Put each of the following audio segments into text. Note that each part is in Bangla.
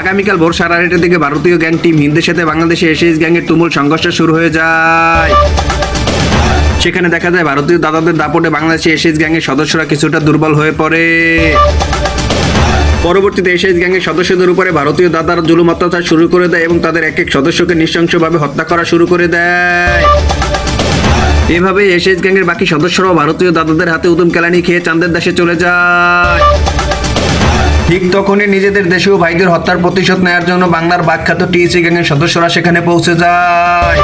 আগামীকাল ভোর 8:30টার দিকে ভারতীয় গ্যাং টিম হিন্দের সাথে বাংলাদেশে এসএস গ্যাংয়ের তুমুল সংঘর্ষ শুরু হয়ে যায়। সেখানে দেখা যায় ভারতীয় দাদাদের দাপটে বাংলাদেশে এসএস গ্যাংয়ের সদস্যরা কিছুটা দুর্বল হয়ে পড়ে। পরবর্তীতে এসএস গ্যাংয়ের সদস্যদের উপরে ভারতীয় দাদারা জুলুম অত্যাচার শুরু করে দেয় এবং তাদের এক এক সদস্যকে নৃশংসভাবে হত্যা করা শুরু করে দেয়। এভাবে এসএস গ্যাংয়ের বাকি সদস্যরাও ভারতীয় দাদাদের হাতে উদুম কেলানি খেয়ে চাঁদের দেশে চলে যায়। ঠিক তখনই নিজেদের দেশীয় ভাইদের হত্যার প্রতিশোধ নেওয়ার জন্য বাংলার বাখ্যাত টিএসি গ্যাংয়ের সদস্যরা সেখানে পৌঁছে যায়।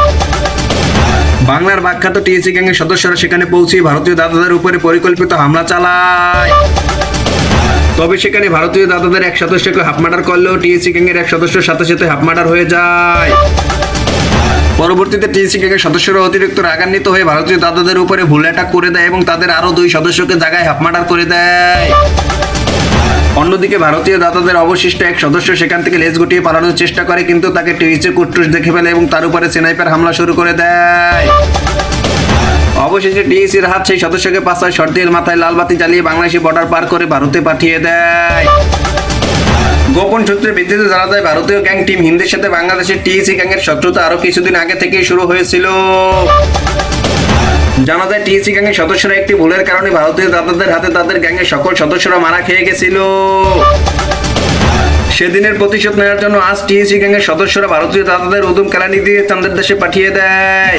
বাংলার বাখ্যাত টিএসি গ্যাংয়ের সদস্যরা সেখানে পৌঁছে ভারতীয় দাদাদের উপরে পরিকল্পিত হামলা চালায়। তবে সেখানে ভারতীয় দাদাদের এক সদস্যকে হাফ মার্ডার করলেও টিএসি গ্যাংয়ের এক সদস্যের সাথে সাথে হাফ মার্ডার হয়ে যায়। পরবর্তীতে টিএসি গ্যাংয়ের সদস্যরা অতিরিক্ত রাগান্বিত হয়ে ভারতীয় দাদাদের উপরে ভুল অ্যাটাক করে দেয় এবং তাদের আরো 2 সদস্যকে জায়গায় হাফ মার্ডার করে দেয়। অন্যদিকে ভারতীয় দাদাদের অবশিষ্ট এক সদস্য সেখান থেকে লেজ গুটিয়ে পালানোর চেষ্টা করে, কিন্তু তাকে টিএসি কুট্টুস দেখে ফেলে এবং তার উপরে স্নাইপার হামলা শুরু করে দেয়। অবশেষে টিএসির হাত সেই সদস্যকে 5 শট দিয়ে মাথায় লাল বাতি জ্বালিয়ে বাংলাদেশি বর্ডার পার করে ভারতে পাঠিয়ে দেয়। গোপন সূত্রের ভিত্তিতে জানা যায় ভারতীয় গ্যাং টিম হিন্দের সাথে বাংলাদেশের টিএসি গ্যাংয়ের শত্রুতা আরো কিছুদিন আগে থেকেই শুরু হয়েছিল। জানা যায় টিএসি গ্যাংয়ের সদস্যরা একটি ভুলের কারণে ভারতীয় দাদাদের হাতে তাদের গ্যাংয়ের সকল সদস্যরা মারা খেয়ে গেছিল। সেদিনের প্রতিশোধ নেওয়ার জন্য আজ টিএসি গ্যাংয়ের সদস্যরা ভারতীয় দাদাদের উদুম কেলানি দিয়ে চাঁদের দেশে পাঠিয়ে দেয়।